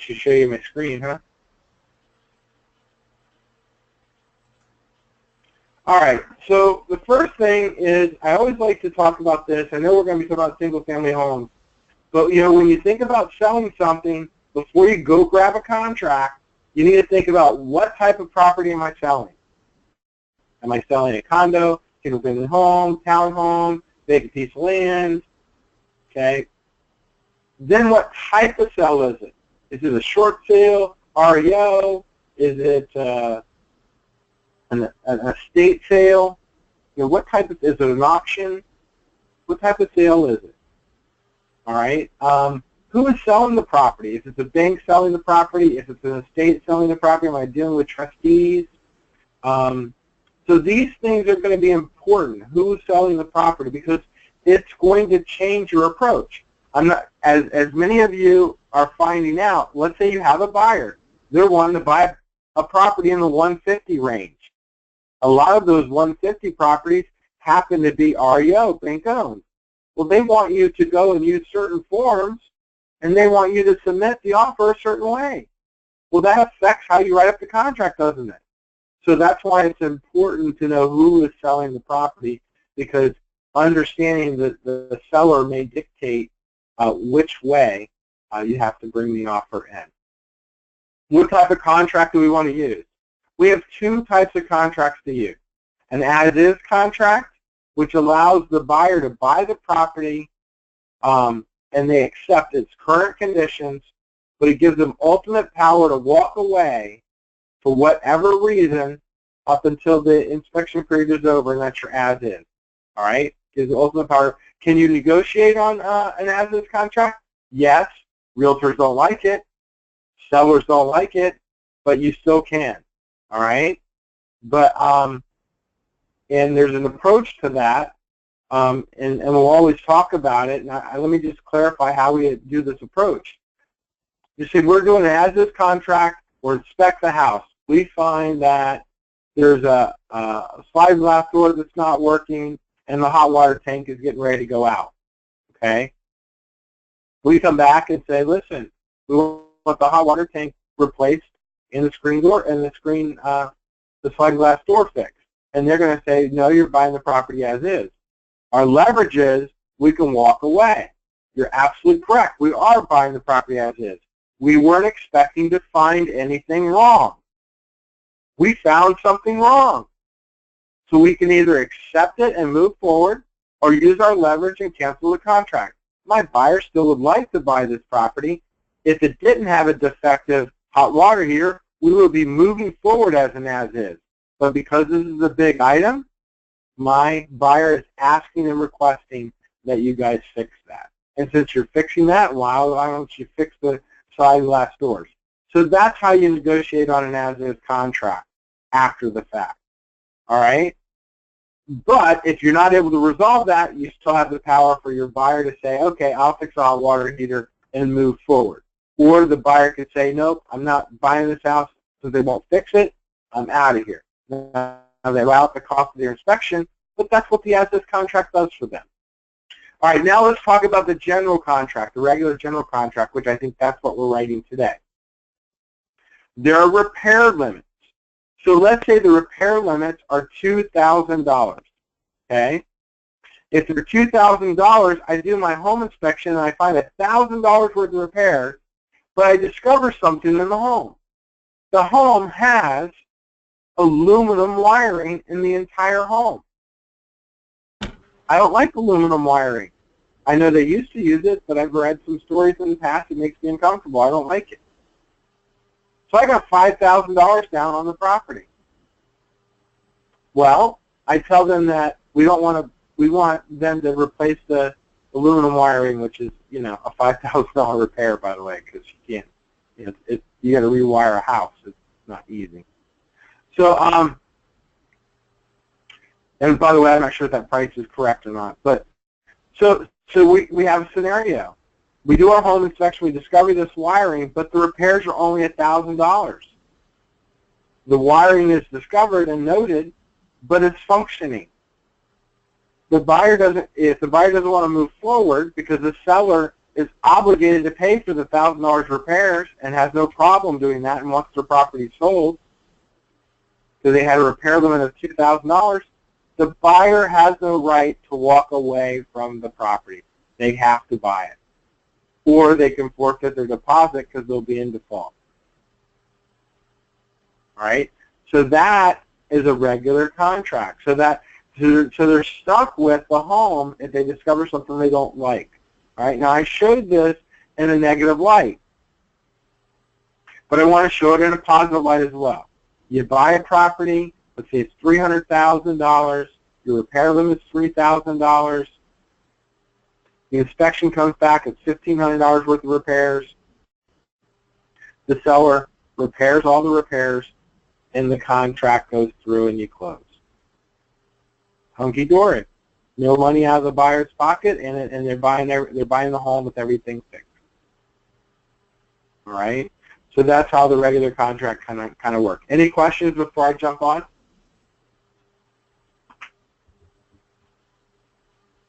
Should show you my screen, huh? All right, so the first thing is I always like to talk about this. I know we're going to be talking about single-family homes, but when you think about selling something, before you go grab a contract, you need to think about what type of property am I selling? Am I selling a condo, single-family home, townhome, vacant piece of land? Okay. Then what type of sale is it? Is it a short sale, REO? Is it an estate sale? What type of, is it an auction? What type of sale is it? All right. Who is selling the property? If it's a bank selling the property, if it's an estate selling the property, am I dealing with trustees? So these things are going to be important. Who's selling the property? Because it's going to change your approach. I'm not, as many of you are finding out, let's say you have a buyer. They're wanting to buy a property in the 150 range. A lot of those 150 properties happen to be REO, bank owned. Well, they want you to go and use certain forms, and they want you to submit the offer a certain way. Well, that affects how you write up the contract, doesn't it? So that's why it's important to know who is selling the property, because understanding that the seller may dictate which way you have to bring the offer in. What type of contract do we want to use? We have two types of contracts to use. An as-is contract, which allows the buyer to buy the property and they accept its current conditions, but it gives them ultimate power to walk away for whatever reason up until the inspection period is over, and that's your as-is. All right? Gives the ultimate power. Can you negotiate on an as-is contract? Yes. Realtors don't like it. Sellers don't like it, but you still can. All right? But, and there's an approach to that, and we'll always talk about it. And let me just clarify how we do this approach. You see, we're doing an as-is contract or inspect the house. We find that there's a slide glass door that's not working, and the hot water tank is getting ready to go out. Okay? We come back and say, listen, we want the hot water tank replaced in the screen door and the slide glass door fixed. And they're going to say, no, you're buying the property as is. Our leverage is we can walk away. You're absolutely correct. We are buying the property as is. We weren't expecting to find anything wrong. We found something wrong. So we can either accept it and move forward or use our leverage and cancel the contract. My buyer still would like to buy this property. If it didn't have a defective hot water heater, we would be moving forward as an as-is. But because this is a big item, my buyer is asking and requesting that you guys fix that. And since you're fixing that, why don't you fix the slide glass doors? So that's how you negotiate on an as-is contract after the fact. All right? But if you're not able to resolve that, you still have the power for your buyer to say, okay, I'll fix the hot water heater and move forward. Or the buyer could say, nope, I'm not buying this house because they won't fix it. I'm out of here. Now, they write out the cost of their inspection, but that's what the as-is contract does for them. All right, now let's talk about the general contract, the regular general contract, which I think that's what we're writing today. There are repair limits. So let's say the repair limits are $2,000, okay? If they're $2,000, I do my home inspection and I find $1,000 worth of repairs, but I discover something in the home. The home has aluminum wiring in the entire home. I don't like aluminum wiring. I know they used to use it, but I've read some stories in the past. It makes me uncomfortable. I don't like it. So I got $5,000 down on the property. Well, I tell them that we want them to replace the aluminum wiring, which is, a $5,000 repair, by the way, because you can't, you got to rewire a house. It's not easy. So, and by the way, I'm not sure if that price is correct or not, but so we have a scenario. We do our home inspection, we discover this wiring, but the repairs are only $1,000. The wiring is discovered and noted, but it's functioning. If the buyer doesn't want to move forward because the seller is obligated to pay for the $1,000 repairs and has no problem doing that and wants their property sold, so they had a repair limit of $2,000, the buyer has no right to walk away from the property. They have to buy it. Or they can forfeit their deposit because they'll be in default. All right? So that is a regular contract. So they're stuck with the home if they discover something they don't like. All right? Now, I showed this in a negative light, but I want to show it in a positive light as well. You buy a property, let's say it's $300,000, your repair limit is $3,000, the inspection comes back at $1,500 worth of repairs, the seller repairs all the repairs, and the contract goes through and you close. Hunky-dory. No money out of the buyer's pocket, and they're buying the home with everything fixed. All right? So that's how the regular contract kind of works. Any questions before I jump on?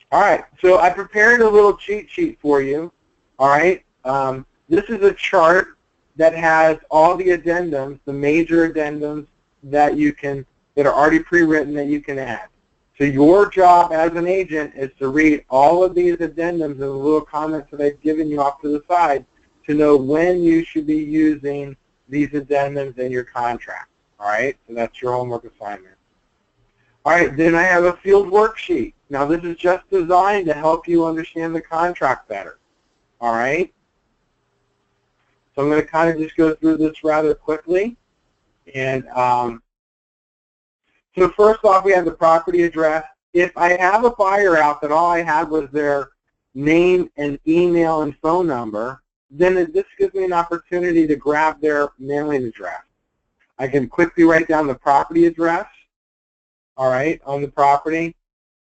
All right, so I prepared a little cheat sheet for you. All right, this is a chart that has all the addendums, the major addendums that are already pre-written that you can add. So your job as an agent is to read all of these addendums and the little comments that I've given you off to the side to know when you should be using these addendums in your contract. All right, so that's your homework assignment. All right, then I have a field worksheet. Now this is just designed to help you understand the contract better. All right, so I'm going to kind of just go through this rather quickly. And so first off, we have the property address. If I have a buyer out that all I had was their name and email and phone number, then this gives me an opportunity to grab their mailing address. I can quickly write down the property address, all right, on the property.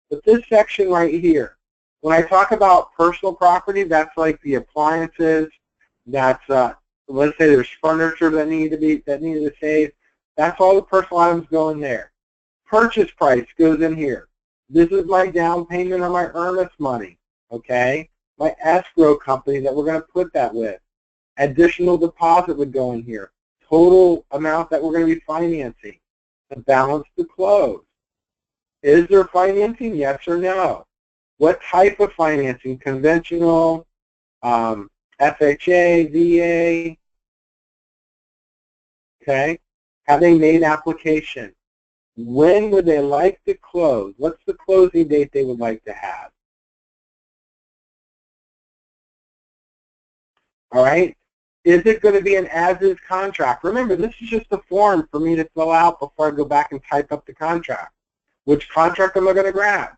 But this section right here, when I talk about personal property, that's like the appliances, that's, let's say there's furniture that needed to save, that's all the personal items go in there. Purchase price goes in here. This is my down payment on my earnest money, okay? My escrow company that we're going to put that with. Additional deposit would go in here. Total amount that we're going to be financing. The balance to close. Is there financing? Yes or no? What type of financing? Conventional, FHA, VA, okay? Have they made application? When would they like to close? What's the closing date they would like to have? All right? Is it going to be an as-is contract? Remember, this is just a form for me to fill out before I go back and type up the contract. Which contract am I going to grab?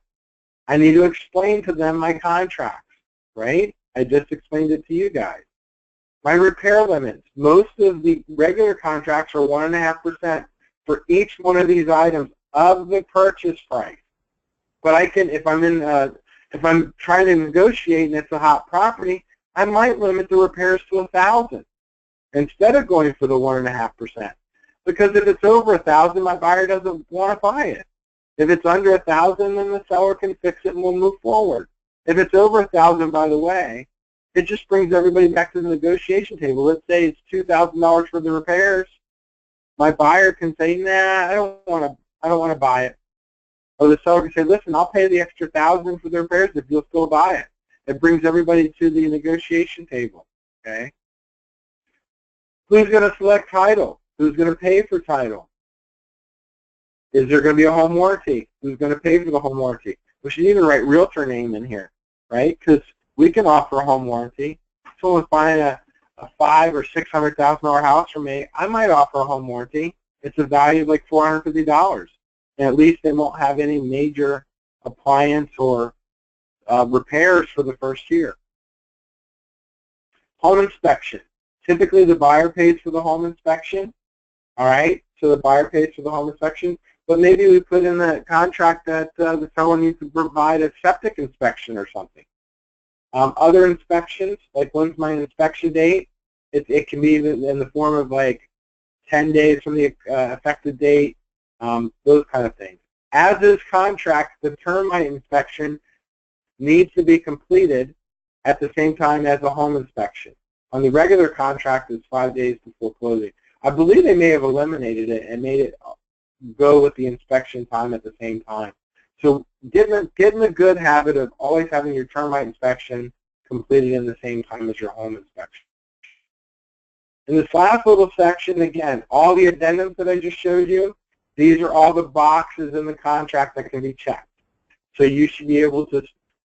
I need to explain to them my contracts, right? I just explained it to you guys. My repair limits. Most of the regular contracts are 1.5% for each one of these items of the purchase price. But I can, if I'm trying to negotiate and it's a hot property, I might limit the repairs to 1,000 instead of going for the 1.5%. Because if it's over 1,000, my buyer doesn't want to buy it. If it's under 1,000, then the seller can fix it and we'll move forward. If it's over 1,000, by the way, it just brings everybody back to the negotiation table. Let's say it's $2,000 for the repairs. My buyer can say, nah, I don't want to buy it. Or the seller can say, listen, I'll pay the extra 1,000 for the repairs if you'll still buy it. It brings everybody to the negotiation table. Okay. Who's going to select title? Who's going to pay for title? Is there going to be a home warranty? Who's going to pay for the home warranty? We should even write realtor name in here, right? Because we can offer a home warranty. If someone's buying a $500,000 or $600,000 house from me, I might offer a home warranty. It's a value of like $450, and at least they won't have any major appliance or repairs for the first year. Home inspection. Typically, the buyer pays for the home inspection. All right, so the buyer pays for the home inspection, but maybe we put in the contract that the seller needs to provide a septic inspection or something. Other inspections, like when's my inspection date? It can be in the form of like 10 days from the effective date, those kind of things. As is contract, the termite inspection needs to be completed at the same time as a home inspection. On the regular contract, it's 5 days before closing. I believe they may have eliminated it and made it go with the inspection time at the same time. So get in the good habit of always having your termite inspection completed in the same time as your home inspection. In this last little section, again, all the addendums that I just showed you, these are all the boxes in the contract that can be checked. So you should be able to,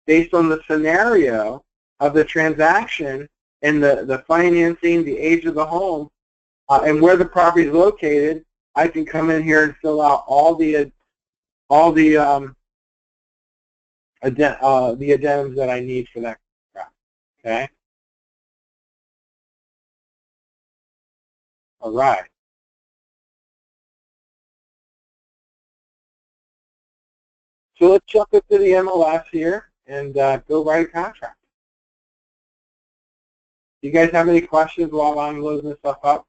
based on the scenario of the transaction and the financing, the age of the home, and where the property is located, I can come in here and fill out all the addendums that I need for that contract. Okay. All right. So let's jump into the MLS here and go write a contract. Do you guys have any questions while I'm loading this stuff up?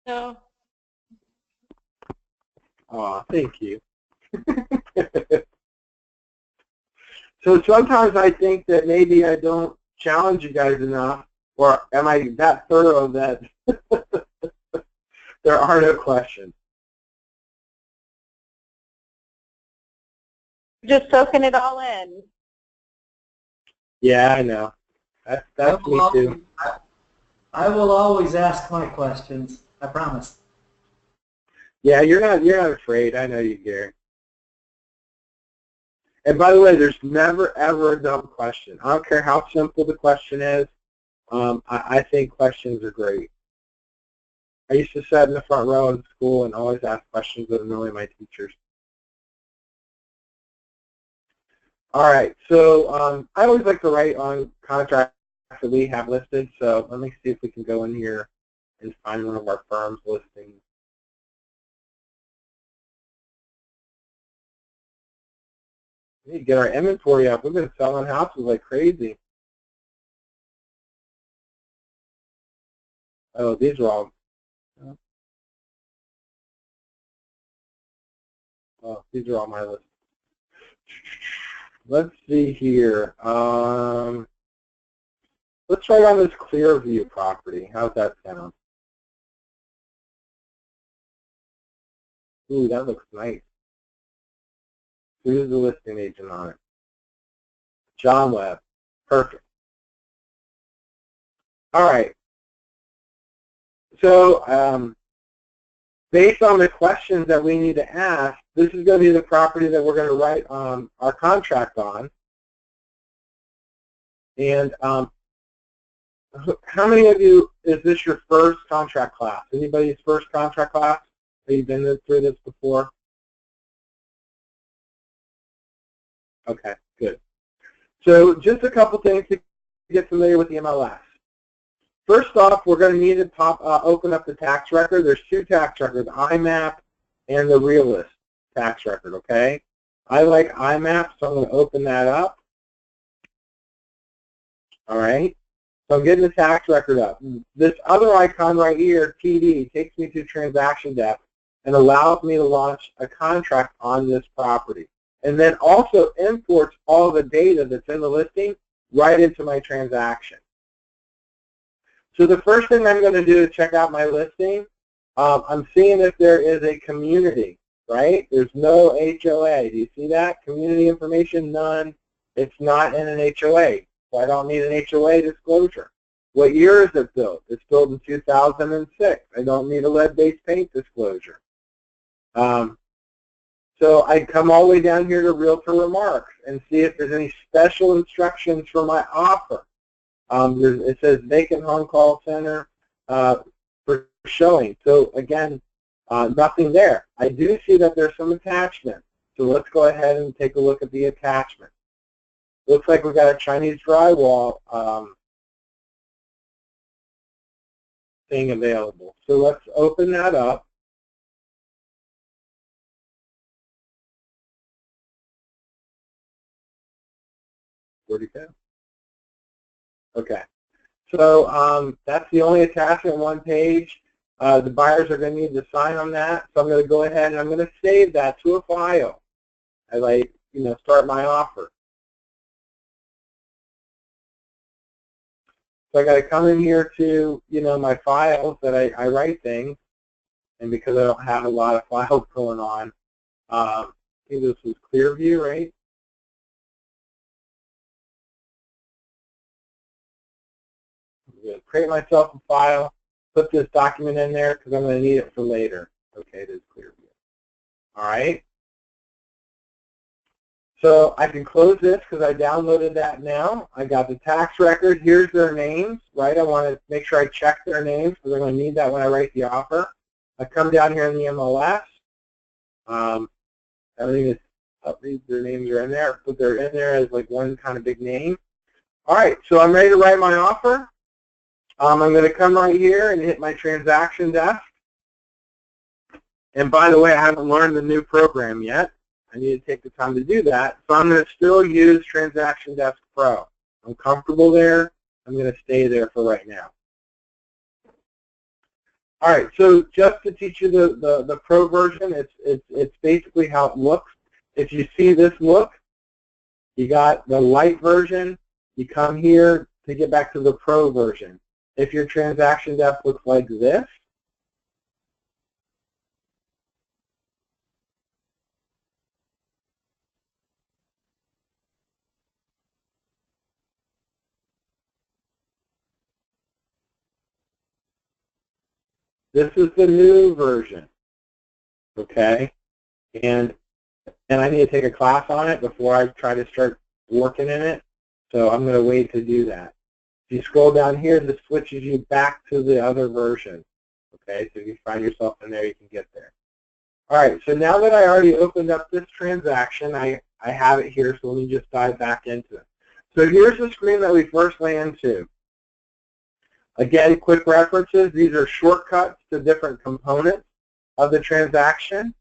No. Oh, thank you. So sometimes I think that maybe I don't challenge you guys enough, or am I that thorough that there are no questions? Just soaking it all in. Yeah, I know. That's me too. I will always ask my questions. I promise. Yeah, you're not afraid. I know you, Gary. And by the way, there's never ever a dumb question. I don't care how simple the question is. I think questions are great. I used to sit in the front row in school and always ask questions that annoy my teachers. All right, so I always like to write on contracts that we have listed. So let me see if we can go in here and find one of our firm's listings. We need to get our inventory up. We've been selling houses like crazy. Oh, these are all. Oh, these are all my lists. Let's see here. Let's write on this Clearview property. How's that sound? Ooh, that looks nice. Who's the listing agent on it? John Webb. Perfect. All right. So based on the questions that we need to ask, this is going to be the property that we're going to write our contract on. And how many of you, is this your first contract class? Anybody's first contract class? Have you been through this before? Okay, good. So just a couple things to get familiar with the MLS. First off, we're going to need to open up the tax record. There's two tax records, IMAP and the Realist tax record, okay? I like IMAP, so I'm going to open that up. All right? So I'm getting the tax record up. This other icon right here, TD, takes me to transaction desk and allows me to launch a contract on this property. And then also imports all the data that's in the listing right into my transaction. So the first thing I'm going to do is check out my listing. I'm seeing if there is a community, right? There's no HOA. Do you see that? Community information, none. It's not in an HOA. So I don't need an HOA disclosure. What year is it built? It's built in 2006. I don't need a lead-based paint disclosure. So I come all the way down here to Realtor Remarks and see if there's any special instructions for my offer. It says vacant home call center for showing. So again, nothing there. I do see that there's some attachments. So let's go ahead and take a look at the attachment. Looks like we've got a Chinese drywall thing available. So let's open that up. Where'd it go? Okay. So that's the only attachment on one page. The buyers are going to need to sign on that. So I'm going to go ahead and I'm going to save that to a file as I start my offer. So I got to come in here to my files that I write things, and because I don't have a lot of files going on, I think this is Clearview, right? I'm going to create myself a file, put this document in there because I'm going to need it for later. Okay, it is Clearview. All right. So I can close this because I downloaded that now. I got the tax record. Here's their names, right? I want to make sure I check their names because I'm going to need that when I write the offer. I come down here in the MLS. Everything is, their names are in there, but they're in there as like one kind of big name. All right, so I'm ready to write my offer. I'm going to come right here and hit my transaction desk. And by the way, I haven't learned the new program yet. I need to take the time to do that. So I'm going to still use Transaction Desk Pro. I'm comfortable there. I'm going to stay there for right now. All right, so just to teach you the Pro version, it's basically how it looks. If you see this look, you got the light version. You come here to get back to the Pro version. If your transaction desk looks like this, this is the new version, okay? And I need to take a class on it before I try to start working in it, so I'm going to wait to do that. If you scroll down here, this switches you back to the other version, okay? So if you find yourself in there, you can get there. All right, so now that I already opened up this transaction, I have it here, so let me just dive back into it. So here's the screen that we first land to. Again, quick references. These are shortcuts to different components of the transaction.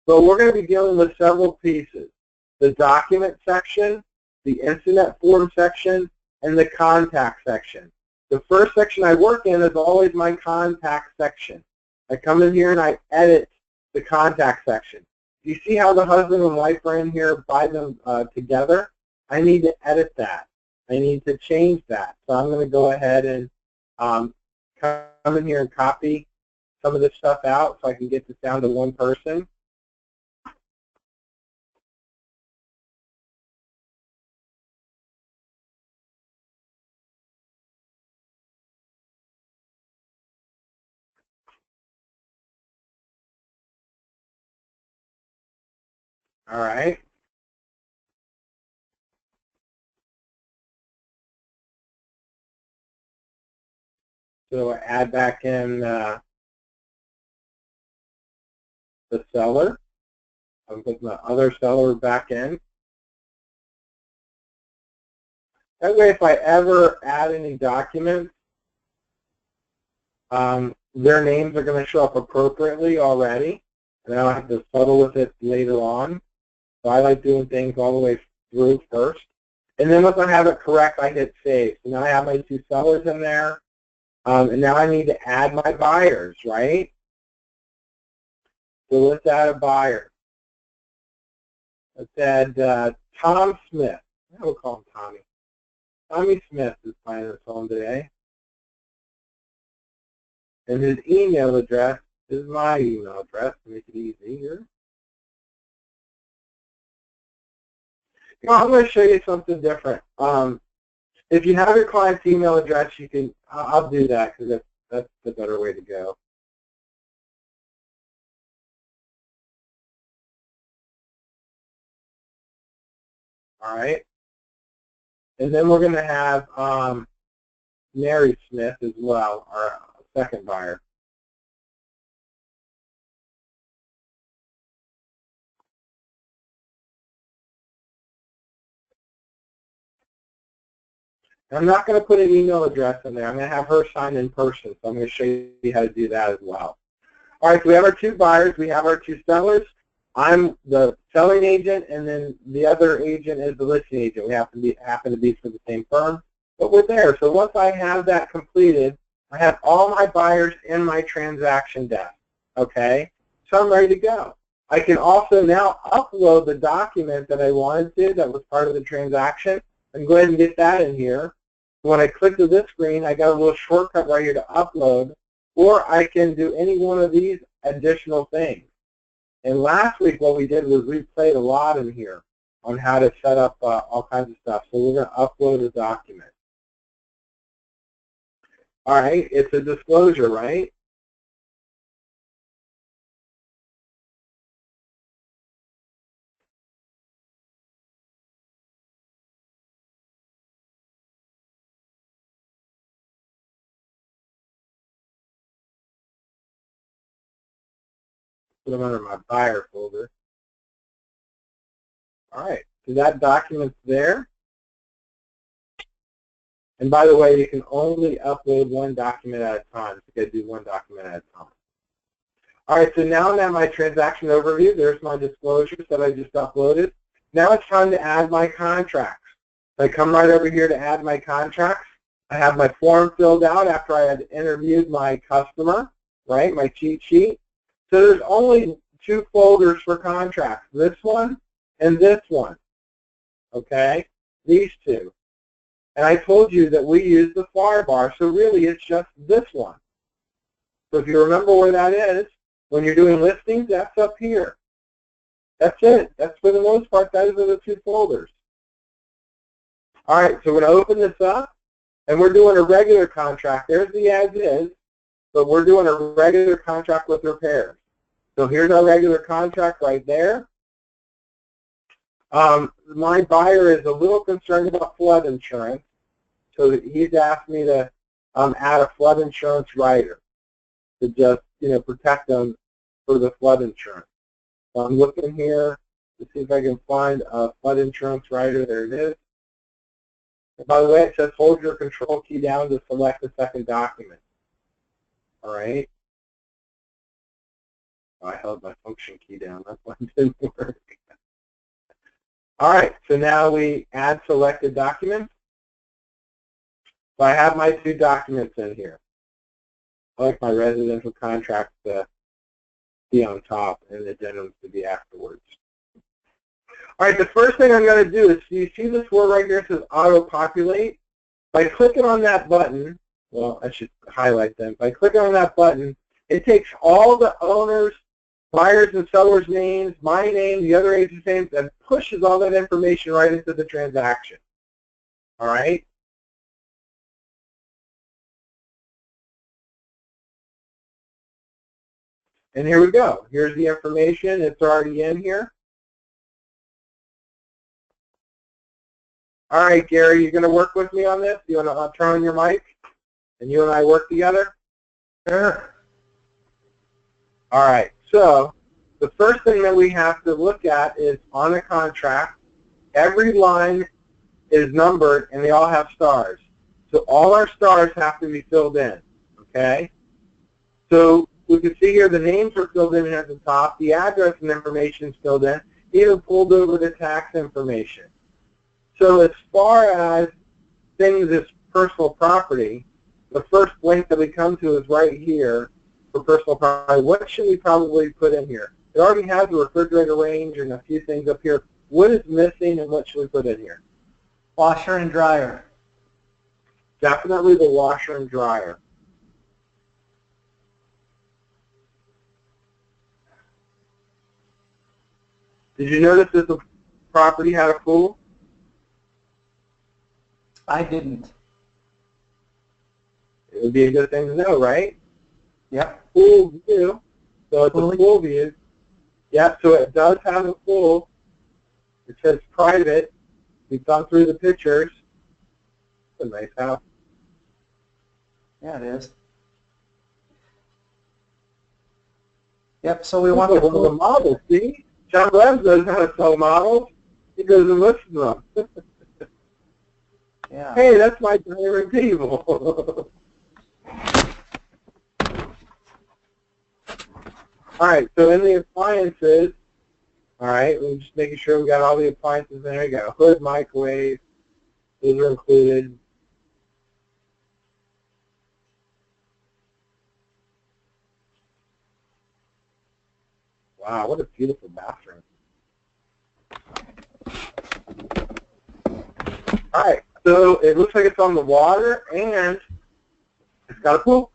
But we're going to be dealing with several pieces. The document section, the incident form section, and the contact section. The first section I work in is always my contact section. I come in here and I edit the contact section. You see how the husband and wife are in here by them together? I need to edit that. I need to change that. So I'm going to go ahead and come in here and copy some of this stuff out so I can get this down to one person. All right. So I add back in the seller. I'm putting the other seller back in. That way, if I ever add any documents, their names are going to show up appropriately already, and I don't have to settle with it later on. So I like doing things all the way through first. And then once I have it correct, I hit save. So now I have my two sellers in there. And now I need to add my buyers, right? So let's add a buyer. Let's add Tom Smith. We'll call him Tommy. Tommy Smith is buying this home today. And his email address is my email address to make it easy here. I'm going to show you something different. If you have your client's email address, you can. I'll do that because that's the better way to go. All right. And then we're going to have Mary Smith as well, our second buyer. I'm not going to put an email address in there. I'm going to have her sign in person, so I'm going to show you how to do that as well. All right, so we have our two buyers. We have our two sellers. I'm the selling agent, and then the other agent is the listing agent. We happen to be for the same firm, but we're there. So once I have that completed, I have all my buyers in my transaction desk, okay? So I'm ready to go. I can also now upload the document that I wanted to that was part of the transaction and go ahead and get that in here. When I click to this screen, I got a little shortcut right here to upload, or I can do any one of these additional things. And last week what we did was we played a lot in here on how to set up all kinds of stuff. So we're going to upload a document. All right, it's a disclosure, right? Put them under my buyer folder. All right, so that document's there. And by the way, you can only upload one document at a time. So you got to do one document at a time. All right, so now I'm at my transaction overview. There's my disclosures that I just uploaded. Now it's time to add my contracts. So I come right over here to add my contracts. I have my form filled out after I had interviewed my customer, right, my cheat sheet. So there's only two folders for contracts, this one and this one, okay, these two. And I told you that we use the far bar, so really it's just this one. So if you remember where that is, when you're doing listings, that's up here. That's it. That's for the most part, those are the two folders. All right, so we're going to open this up, and we're doing a regular contract. There's the as is, but we're doing a regular contract with repairs. So here's our regular contract right there. My buyer is a little concerned about flood insurance, so he's asked me to add a flood insurance rider to just, protect them for the flood insurance. So I'm looking here to see if I can find a flood insurance rider. There it is. And by the way, it says hold your control key down to select the second document. All right. I held my function key down. That's why it didn't work. All right, so now we add selected documents. So I have my two documents in here. I like my residential contract to be on top and the addendums to be afterwards. All right, the first thing I'm going to do is, you see this word right here that says auto-populate? By clicking on that button, well, I should highlight them. By clicking on that button, it takes all the owners, buyers and sellers' names, my name, the other agent's names, and pushes all that information right into the transaction. All right? And here we go. Here's the information. It's already in here. All right, Gary, you're going to work with me on this? You want to turn on your mic? And you and I work together? Sure. All right. So the first thing that we have to look at is on a contract, every line is numbered and they all have stars. So all our stars have to be filled in, okay? So we can see here the names are filled in at the top, the address and information is filled in, even pulled over the tax information. So as far as things as personal property, the first link that we come to is right here for personal property. What should we probably put in here? It already has a refrigerator range and a few things up here. What is missing and what should we put in here? Washer and dryer. Definitely the washer and dryer. Did you notice that the property had a pool? I didn't. It would be a good thing to know, right? Yep. Pool view. So it's Pool. a pool view. Yeah, so it does have a pool. It says private. We've gone through the pictures. It's a nice house. Yeah, it is. Yep, so we want one of the models, see? John Levs knows how to sell models. He goes and listens to them. Yeah. Hey, that's my dining table. All right, so in the appliances, all right, we're just making sure we got all the appliances. There you go. Hood, microwave, these are included. Wow, what a beautiful bathroom. All right, so it looks like it's on the water, and it's got a pool.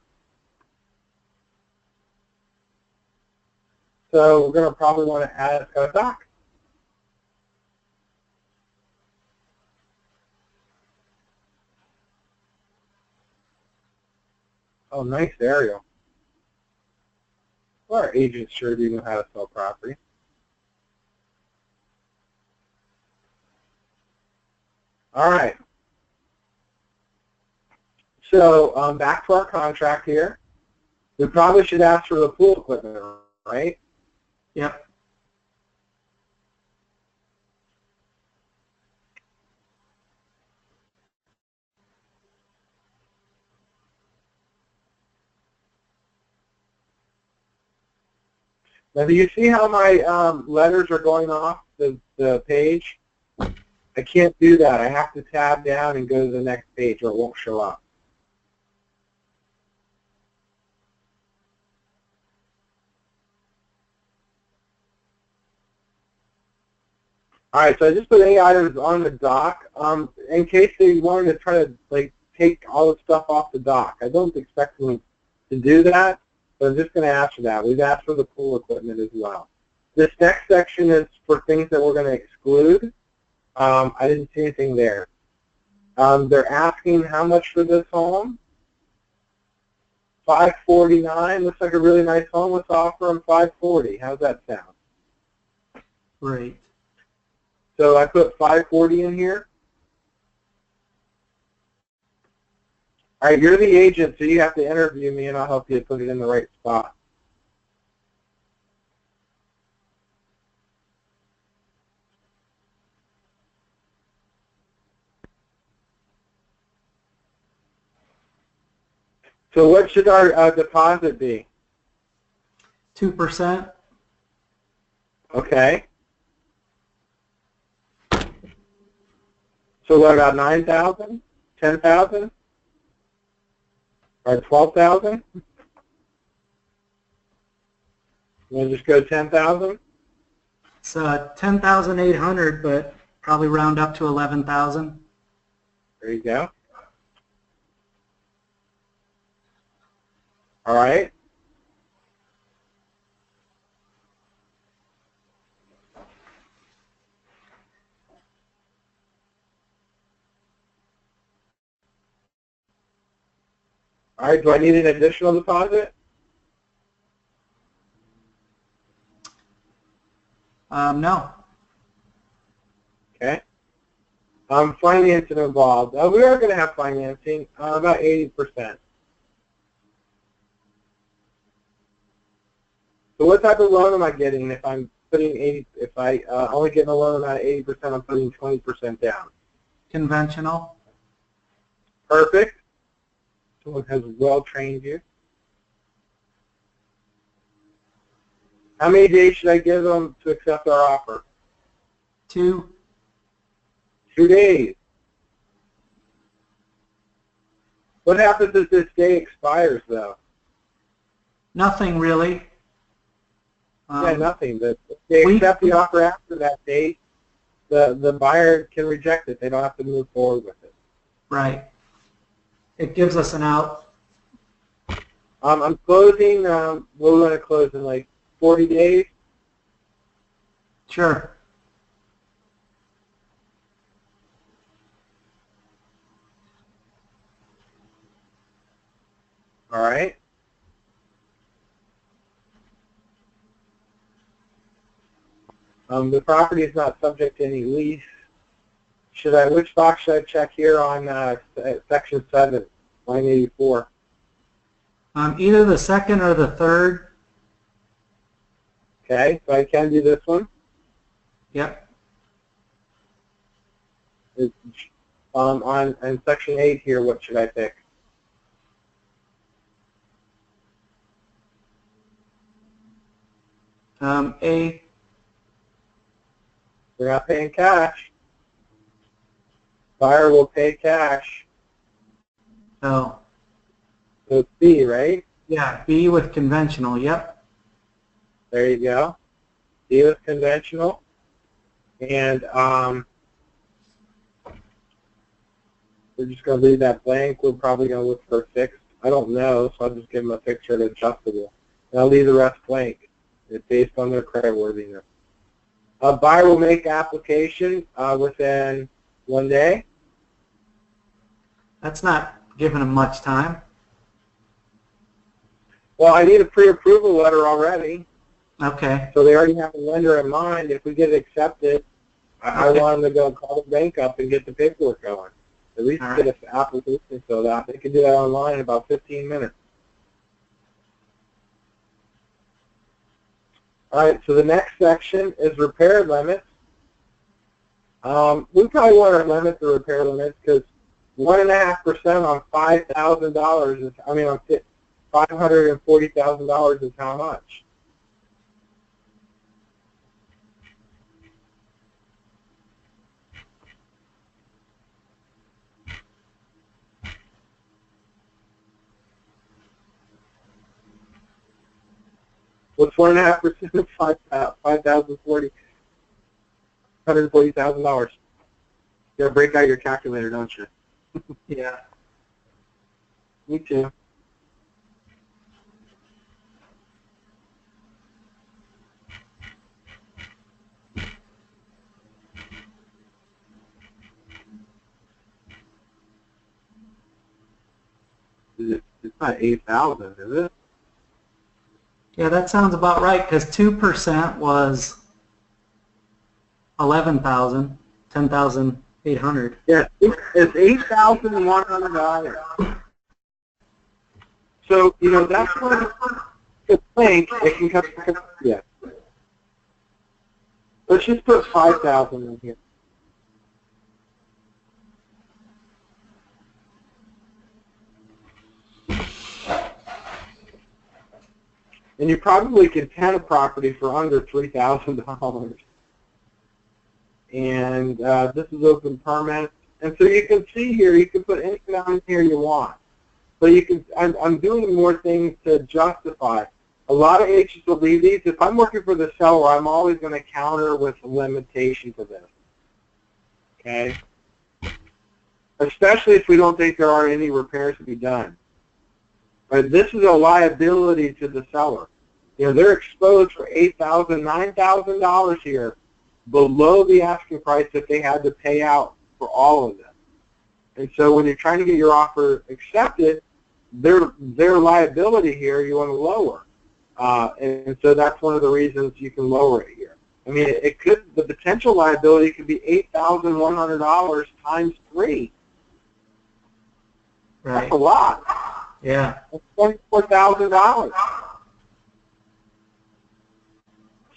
So we're going to probably want to add, it's got a dock. Oh, nice aerial. Well, our agents sure do know how to sell property. All right. So back to our contract here. We probably should ask for the pool equipment, right? Yep. Now, do you see how my letters are going off the page? I can't do that. I have to tab down and go to the next page or it won't show up. All right, so I just put any items on the dock in case they wanted to try to take all the stuff off the dock. I don't expect them to do that, but I'm just going to ask for that. We've asked for the pool equipment as well. This next section is for things that we're going to exclude. I didn't see anything there. They're asking how much for this home. $549. Looks like a really nice home. Let's offer them $540. How's that sound? Great. So I put $540 in here. All right, you're the agent, so you have to interview me, and I'll help you put it in the right spot. So what should our deposit be? 2%. Okay. So what about 9,000, 10,000, or 12,000? We'll just go 10,000. It's 10,800, but probably round up to 11,000. There you go. All right. All right, do I need an additional deposit? No. Okay. Financing involved. We are going to have financing, about 80%. So what type of loan am I getting if I'm putting 80? If I only get a loan amount of 80%, I'm putting 20% down. Conventional. Perfect. Someone has well trained you. How many days should I give them to accept our offer? 2. 2 days. What happens if this day expires, though? Nothing really. Yeah, nothing. If they accept the offer after that date, the buyer can reject it. They don't have to move forward with it. Right. It gives us an out. I'm closing. We're going to close in like 40 days. Sure. All right. The property is not subject to any lease. Which box should I check here on section 7, line 84? Either the second or the third. Okay, so I can do this one. Yep. On section 8 here, what should I pick? A. We're not paying cash. Buyer will pay cash. Oh. So it's B, right? Yeah, B with conventional. Yep. There you go. See if it's conventional. And we're just going to leave that blank. We're probably going to look for a fixed. I don't know, so I'll just give them a fixed and adjustable. And I'll leave the rest blank. It's based on their creditworthiness. A buyer will make application within 1 day. That's not giving them much time. Well, I need a pre-approval letter already. Okay. So they already have a lender in mind. If we get it accepted, I want them to go call the bank up and get the paperwork going. At least get an application filled out. They can do that online in about 15 minutes. All right, so the next section is repair limits. We probably want to limit the repair limits because 1.5% on $5,000 is, I mean, on $540,000 is how much? What's 1.5% of $140,000? You gotta break out your calculator, don't you? Yeah. Me too. It's not 8,000, is it? Yeah, that sounds about right because 2% was 11,000, 10,800. Yeah, it's $8,100. So, you know, that's what the think it can come. Yeah. Let's just put 5,000 in here. And you probably can tent a property for under $3,000. And this is open permit. And so you can see here, you can put anything down here you want. But you can, I'm doing more things to justify. A lot of agents will leave these. If I'm working for the seller, I'm always going to counter with a limitation to this. Okay? Especially if we don't think there are any repairs to be done. But this is a liability to the seller. You know, they're exposed for $8,000, $9,000 here below the asking price that they had to pay out for all of them. And so when you're trying to get your offer accepted, their liability here you want to lower. And so that's one of the reasons you can lower it here. I mean, the potential liability could be $8,100 times 3. Right. That's a lot. Yeah. That's $24,000.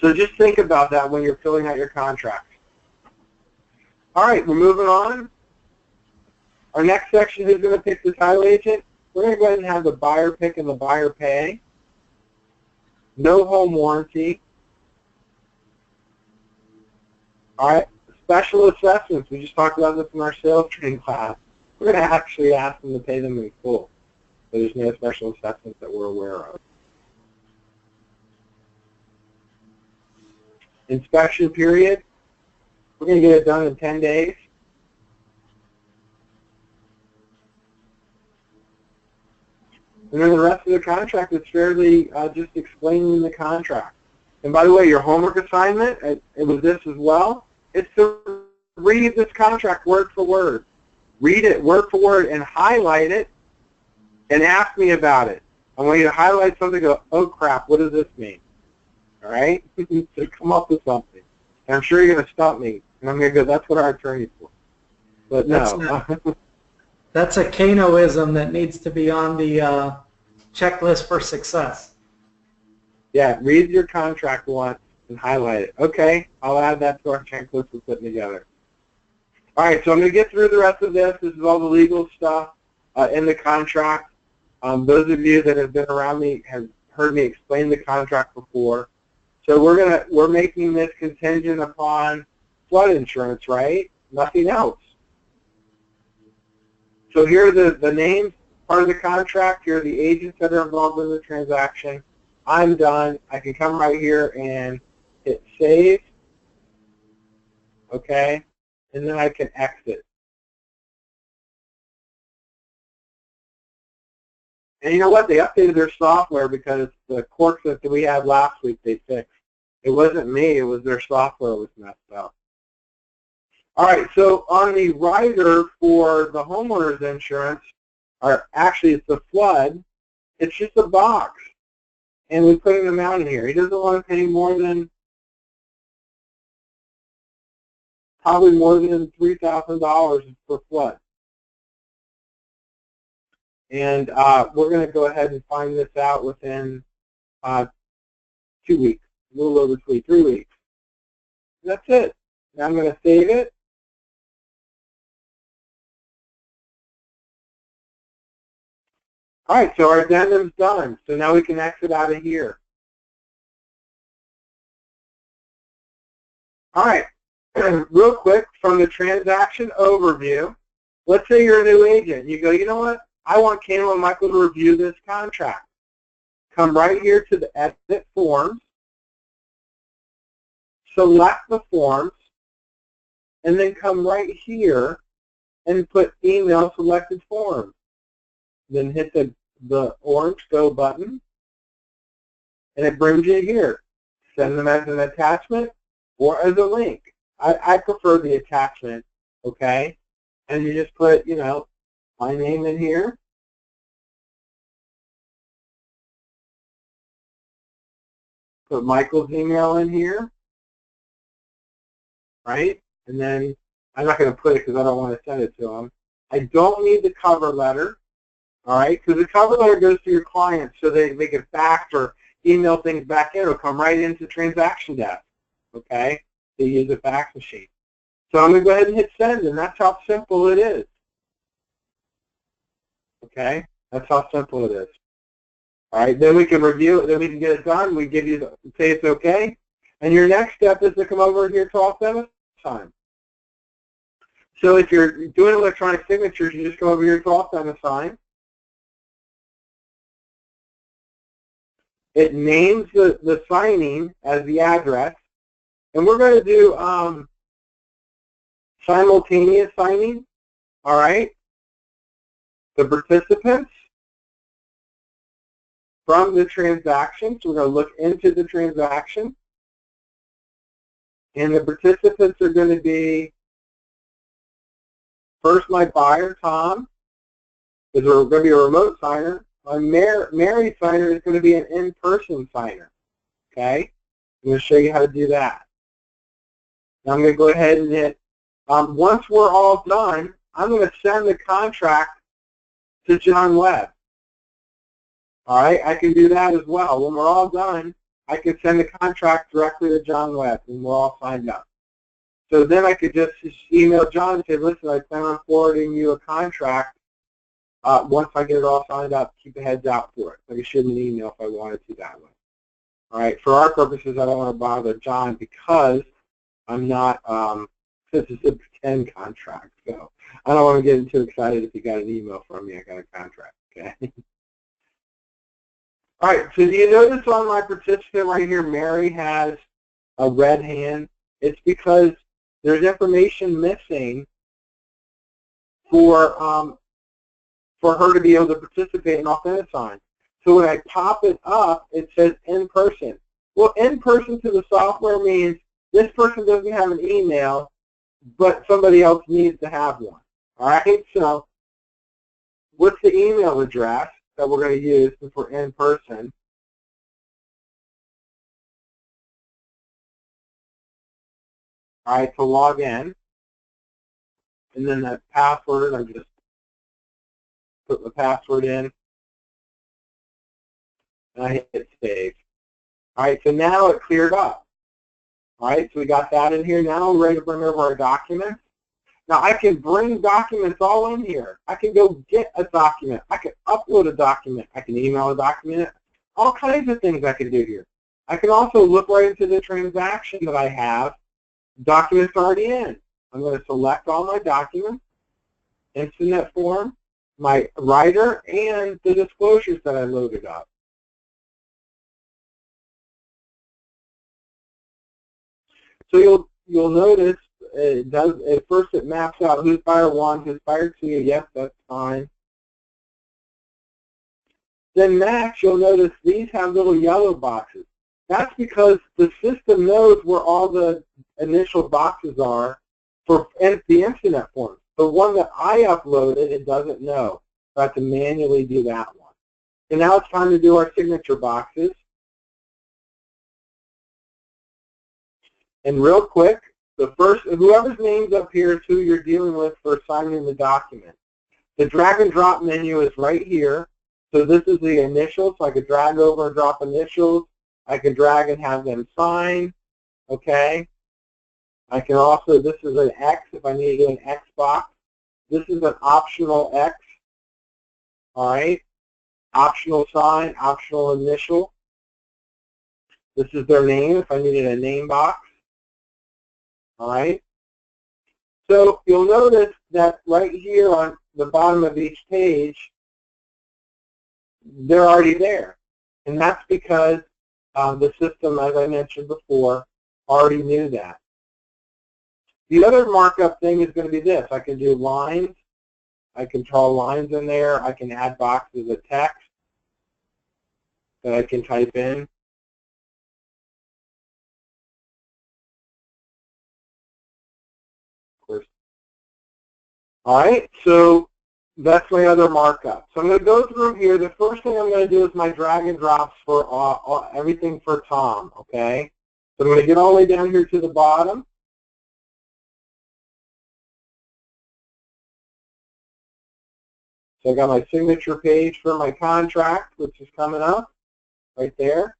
So just think about that when you're filling out your contract. All right, we're moving on. Our next section, who's going to pick the title agent? We're going to go ahead and have the buyer pick and the buyer pay. No home warranty. All right, special assessments. We just talked about this in our sales training class. We're going to actually ask them to pay them in full. So there's no special assessments that we're aware of. Inspection period. We're going to get it done in 10 days. And then the rest of the contract is fairly just explaining the contract. And by the way, your homework assignment, it was this as well, it's to read this contract word for word. Read it word for word and highlight it and ask me about it. I want you to highlight something and go, oh crap, what does this mean? All right? So come up with something. And I'm sure you're going to stump me. And I'm going to go, that's what our attorney's for. But no. That's a Kanoism that needs to be on the checklist for success. Yeah, read your contract once and highlight it. Okay, I'll add that to our checklist we're putting together. All right, so I'm going to get through the rest of this. This is all the legal stuff in the contract. Those of you that have been around me have heard me explain the contract before. So we're making this contingent upon flood insurance, right? Nothing else. So here are the names, part of the contract. Here are the agents that are involved in the transaction. I'm done. I can come right here and hit save, okay, and then I can exit. And you know what? They updated their software because the quirks that we had last week they fixed. It wasn't me. It was their software was messed up. All right. So on the rider for the homeowner's insurance, or actually it's the flood, it's just a box. And we put an amount in here. He doesn't want to pay more than, probably more than $3,000 for flood. And we're going to go ahead and find this out within 2 weeks, a little over 3 weeks. That's it. Now I'm going to save it. All right, so our addendum's done. So now we can exit out of here. All right, real quick from the transaction overview, let's say you're a new agent. You go, you know what? I want Kano and Michael to review this contract. Come right here to the edit forms, select the forms, and then come right here and put email selected forms. Then hit the orange go button, and it brings you here. Send them as an attachment or as a link. I prefer the attachment, okay? And you just put, you know, my name in here. Put Michael's email in here, right? And then I'm not going to put it because I don't want to send it to him. I don't need the cover letter, all right? Because the cover letter goes to your client so they can fax or email things back in. It'll come right into transaction desk, okay? They use a fax machine. So I'm going to go ahead and hit send, and that's how simple it is. Okay? That's how simple it is. All right, then we can review it, then we can get it done. We give you, say it's okay. And your next step is to come over here to All Sign. So if you're doing electronic signatures, you just go over here to All Sign. It names the signing as the address. And we're going to do simultaneous signing, all right? The participants from the transaction, so we're going to look into the transaction. And the participants are going to be, first my buyer, Tom, is going to be a remote signer. My Mary signer is going to be an in-person signer, okay? I'm going to show you how to do that. Now I'm going to go ahead and hit, once we're all done, I'm going to send the contract to John Webb. All right, I can do that as well. When we're all done, I can send the contract directly to John Webb when we're all signed up. So then I could just email John and say, listen, I plan on forwarding you a contract. Once I get it all signed up, keep a heads out for it. I can shoot an email if I wanted to that way. All right, for our purposes, I don't want to bother John because I'm not, this is a pretend contract, so I don't want to get too excited if you got an email from me, I got a contract, okay? All right, so do you notice on my participant right here, Mary has a red hand? It's because there's information missing for her to be able to participate in Authenticon. So when I pop it up, it says in person. Well, in person to the software means this person doesn't have an email, but somebody else needs to have one. All right, so what's the email address that we're going to use if we're in person? All right, to log in. And then that password, I just put the password in. And I hit save. All right, so now it cleared up. All right, so we got that in here. Now we're ready to bring over our documents. Now I can bring documents all in here. I can go get a document. I can upload a document. I can email a document. All kinds of things I can do here. I can also look right into the transaction that I have. Documents already in. I'm going to select all my documents, Incident form, my rider, and the disclosures that I loaded up. So you'll notice it does, at first it maps out who's buyer 1, who's buyer 2. Yes, that's fine. Then next, you'll notice these have little yellow boxes. That's because the system knows where all the initial boxes are for the internet forms. The one that I uploaded, it doesn't know. So I have to manually do that one. And now it's time to do our signature boxes. And real quick, the first, whoever's name's up here is who you're dealing with for signing the document. The drag and drop menu is right here. So this is the initials, so I could drag over and drop initials. I can drag and have them sign, okay? I can also, this is an X if I need to do an X box. This is an optional X, all right? Optional sign, optional initial. This is their name if I needed a name box, all right? So you'll notice that right here on the bottom of each page, they're already there. And that's because the system, as I mentioned before, already knew that. The other markup thing is going to be this. I can do lines. I can draw lines in there. I can add boxes of text that I can type in. Of course. All right, so that's my other markup. So I'm going to go through here. The first thing I'm going to do is my drag and drops for everything for Tom, okay? So I'm going to get all the way down here to the bottom. So I got my signature page for my contract, which is coming up right there.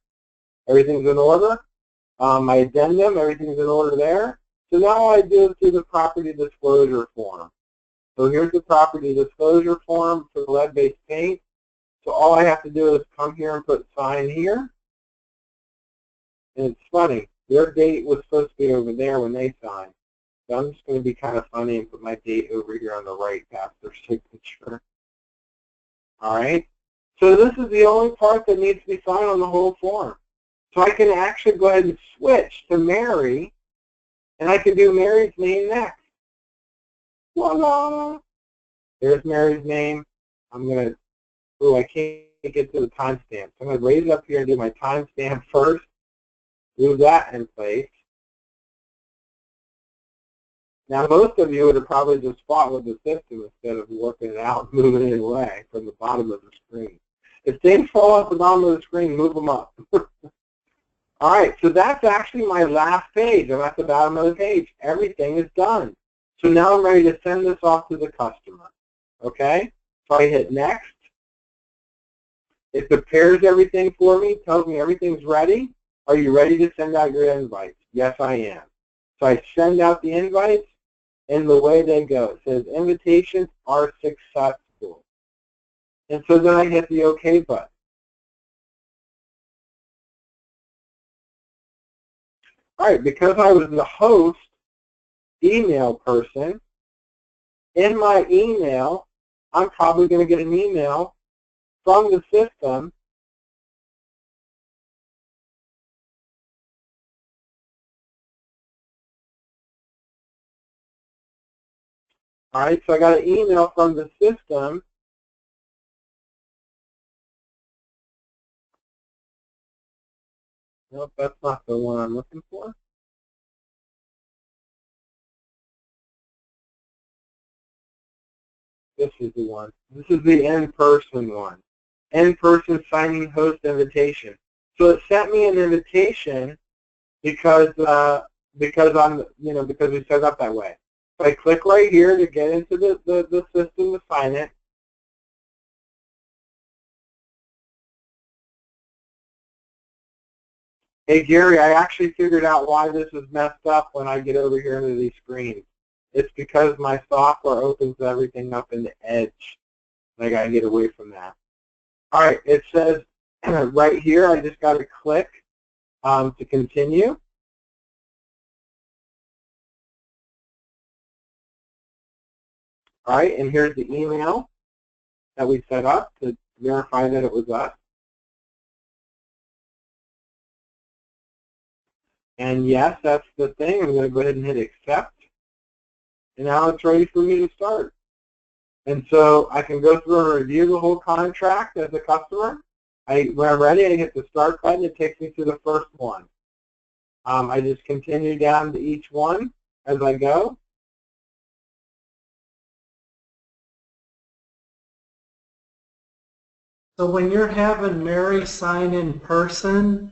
Everything's in order. My addendum, everything's in order there. So now all I do is do the property disclosure form. So here's the property disclosure form for the lead-based paint. So all I have to do is come here and put sign here. And it's funny, their date was supposed to be over there when they signed. So I'm just going to be kind of funny and put my date over here on the right past their signature. All right. So this is the only part that needs to be signed on the whole form. So I can actually go ahead and switch to Mary, and I can do Mary's name next. Voila! There's Mary's name. I'm going to, oh, I can't get to the timestamp. So I'm going to raise it up here and do my timestamp first. Move that in place. Now, most of you would have probably just fought with the system instead of working it out and moving it away from the bottom of the screen. If things fall off the bottom of the screen, move them up. All right, so that's actually my last page. I'm at the bottom of the page. Everything is done. So now I'm ready to send this off to the customer. Okay? So I hit next. It prepares everything for me, tells me everything's ready. Are you ready to send out your invites? Yes, I am. So I send out the invites, and the way they go, it says invitations are successful. And so then I hit the OK button. All right, because I was the host email person, in my email, I'm probably going to get an email from the system all right, so I got an email from the system nope, that's not the one I'm looking for. This is the one. This is the in-person one. In-person signing host invitation. So it sent me an invitation because I'm, because we set it up that way. So I click right here to get into the system to sign it. Hey Gary, I actually figured out why this is messed up when I get over here into these screens. It's because my software opens everything up in the edge. I got to get away from that. All right, it says right here, I just got to click to continue. All right, and here's the email that we set up to verify that it was us. And yes, that's the thing. I'm going to go ahead and hit accept. And now it's ready for me to start. And so I can go through and review the whole contract as a customer. When I'm ready, I hit the start button. It takes me to the first one. I just continue down to each one as I go. So when you're having Mary sign in person,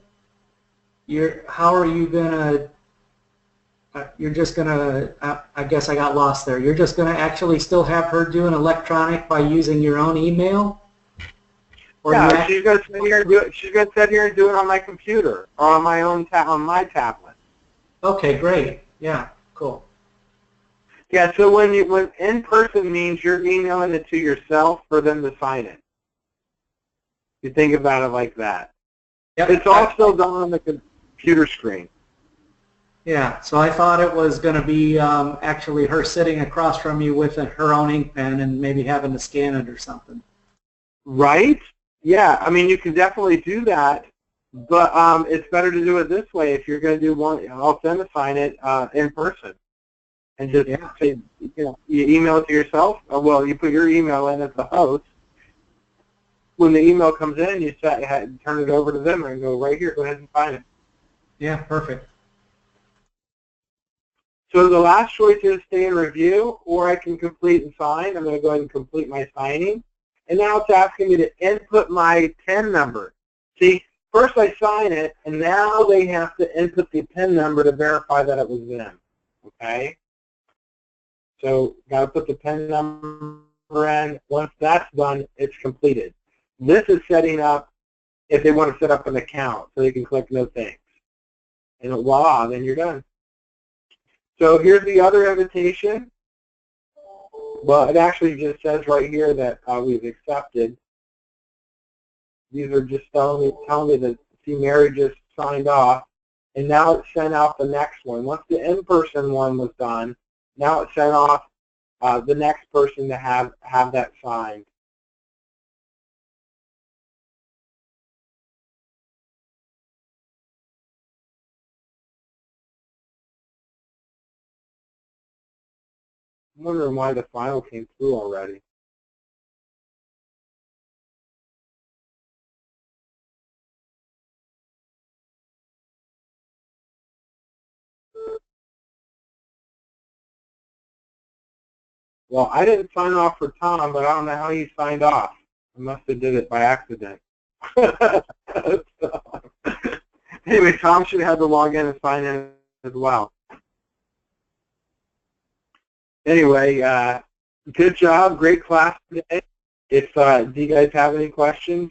how are you gonna? You're just gonna. I guess I got lost there. You're just gonna actually still have her do an electronic by using your own email. Or yeah, she's gonna sit here and do it. She's gonna sit here and do it on my computer or on my own on my tablet. Okay, great. Yeah, cool. Yeah. So when in person means you're emailing it to yourself for them to sign it. You think about it like that. Yep. It's all still done on the computer screen. Yeah, so I thought it was going to be actually her sitting across from you with her own ink pen and maybe having to scan it or something. Right? Yeah, I mean, you can definitely do that, but it's better to do it this way. If you're going to do one, I'll send to sign it in person. And just say, you email it to yourself. Well, you put your email in as the host. When the email comes in, you turn it over to them and go, right here, go ahead and sign it. Yeah, perfect. So the last choice is stay and review, or I can complete and sign. I'm going to go ahead and complete my signing. And now it's asking me to input my PIN number. See, first I sign it, and now they have to input the PIN number to verify that it was them. Okay? So got to put the PIN number in. Once that's done, it's completed. This is setting up if they want to set up an account, so they can click no thanks. And voila, then you're done. So here's the other invitation. Well, it actually just says right here that we've accepted. These are just telling me that, see, Mary just signed off. And now it's sent out the next one. Once the in-person one was done, now it's sent off the next person to have that signed. I'm wondering why the file came through already. Well, I didn't sign off for Tom, but I don't know how he signed off. I must have did it by accident. So, anyway, Tom should have to log in and sign in as well. Anyway, good job. Great class today. Do you guys have any questions?